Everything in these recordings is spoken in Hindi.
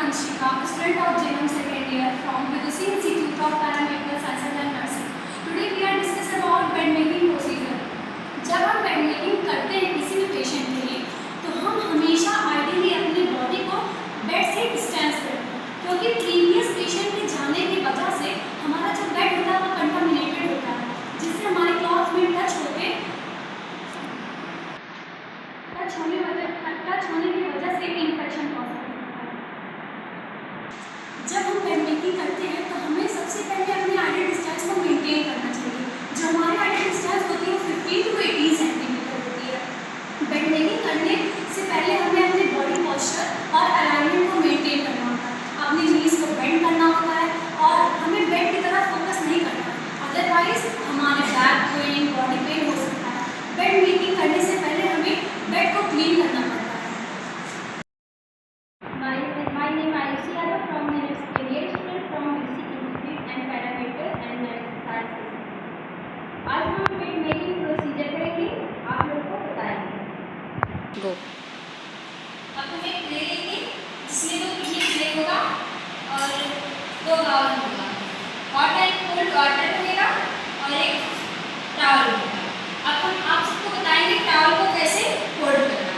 Anshika, student of JM second year from Vidushi Institute of Paramedical Sciences and Nursing. Today we are discussing about bed making procedure. जब हम बेड मेकिंग करते हैं किसी भी पेशेंट के लिए तो हम हमेशा आइडियली अपने बॉडी को बेड से डिस्टेंस करें, क्योंकि प्रीवियस पेशेंट के जाने की वजह से हमारा जो बेड होता है वो कंटामिनेटेड होता है, जिससे हमारे क्लॉथ में टच होने की वजह से इन्फेक्शन कॉज होता है। जब हम बेड मेकिंग करते हैं तो हमें सबसे पहले अपने आइडियल डिस्टेंस को मेंटेन करना चाहिए। जो हमारी आइडियल डिस्टेंस होती है वो 15 to 18 सेंटीमीटर होती है। बेड मेकिंग करने से पहले हमें अपने बॉडी पोस्चर और अलाइनमेंट को मेंटेन करना होता है। अपनी नीज को बेंड करना होता है और हमें बेड की तरफ फोकस नहीं करना है, अदरवाइज हमारे बैक पेन, बॉडी पेन हो सकता है। बेड मेकिंग करने से पहले हमें बेड को क्लीन करना पड़ता है। My name is Ayushi Yadav from the second year student from BC Institute and Paramedical and Nursing Sciences. आज हम बेड मेकिंग प्रोसीजर करेंगे, आप लोगों को बताएंगे। गो। अब हम एक ट्रे लेंगे जिसमें 2 किडनी ट्रे होगा और 2 बाउल होगा। हॉट एंड कोल्ड वाटर रहेगा और एक टॉवल होगा। अब हम आप सबको बताएंगे टॉवल को कैसे फोल्ड करना है।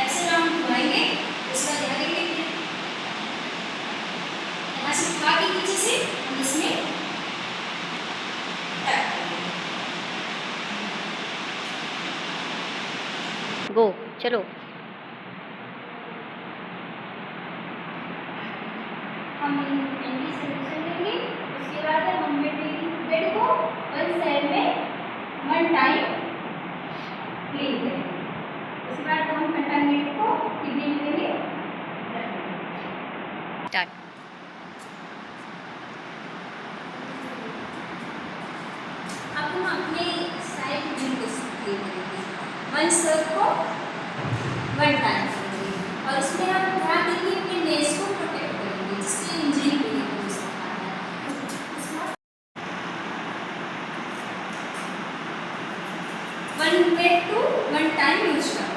ऐसे हम घुमाएंगे, उसका ध्यान रखेंगे, यहाँ से उठा के नीचे से हम इसमें टैप करेंगे। गो, चलो। हम एंटी सोल्यूशन लेंगे, उसके बाद हम बेड को 1 सेल में 1 टाइम क्लीन करेंगे। उसके बाद हम कंटामिनेट को किडनी में लेंगे। स्टार्ट। अब हम अपने साइड व्यू को क्लीन करेंगे। 1 सर्व को 1 टाइम करेंगे और उसमें हम ध्यान देंगे अपने नेल्स को प्रोटेक्ट करेंगे, जिससे इंजरी भी नहीं हो सकता है। 1 बेड टू 1 टाइम यूज करना।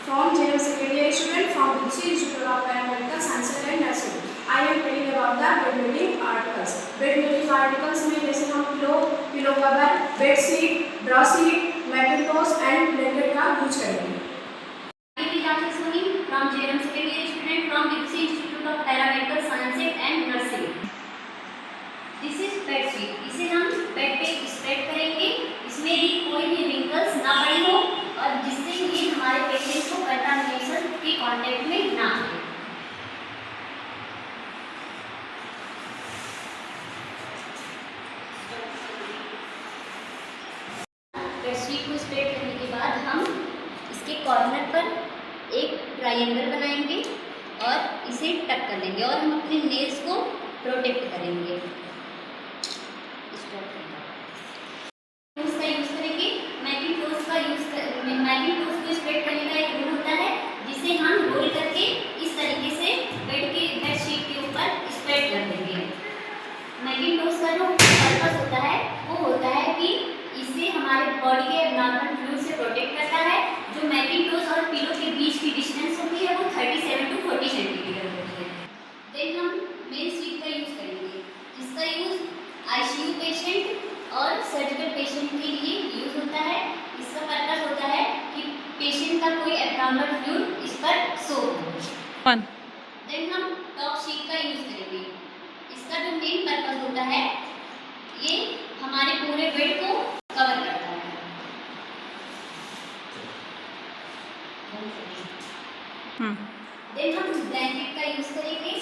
From JM second year student from Vidushi Institute of Paramedical Sciences and Nursing. I am telling about the bed making articles. Bed making articles में जैसे हम pillow cover, bed sheet, draw sheet, Macintosh and blanket का यूज करेंगे। From JM second year student from Vidushi Institute of Paramedical Sciences and Nursing. This is bed sheet. इसे हम बेड पे स्प्रेड करेंगे, इसमें भी कोई भी रिंकल्स ना पड़ी हो और जिससे ये हमारे पेशेंट को कंटामिनेशन के कांटेक्ट में ना आए। बेड शीट को स्प्रेड करने के बाद हम इसके कॉर्नर पर एक ट्रायंगल बनाएंगे और इसे टक कर लेंगे और हम अपने नेल्स को प्रोटेक्ट करेंगे। उसका यूज करेंगे मैकिंटोश का मैकिंटोश को स्प्रेड करने का एक रूल होता है, जिसे हम रोल करके इस तरीके से बेड शीट के ऊपर स्प्रेड कर देंगे। मैकिंटोश का जो पर्पस होता है वो होता है कि इससे हमारे बॉडी के एब्नॉर्मल फ्लूइड से प्रोटेक्ट करता है। जो मैकिंटोश और पिलो के बीच की डिस्टेंस होती है वो 37 to 40 सेंटीमीटर होती है। देन हम मेन शीट का यूज करेंगे, जिसका यूज ICU पेशेंट और सर्जिकल पेशेंट के लिए यूज होता है। इसका पर्पस होता है कि पेशेंट का कोई एब्नॉर्मल फ्लूइड इस पर शो हो। देन हम टॉप शीट का यूज करेंगे। इसका जो मेन पर्पस होता है ये हमारे पूरे बेड को कवर करता है। देन हम ब्लैंकेट का यूज करेंगे,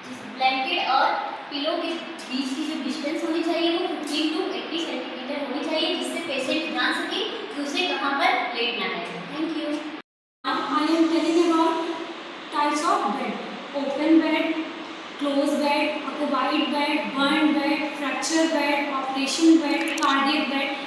जिस ब्लैंकेट और पिलो के बीच की जो डिस्टेंस होनी चाहिए वो 15 to 80 सेंटीमीटर होनी चाहिए, जिससे पेशेंट जान सके कि उसे कहाँ पर लेटना है। Thank you. I am telling about types of bed: open bed, closed bed, occupied bed, burned bed, fracture bed, operation bed, cardiac bed.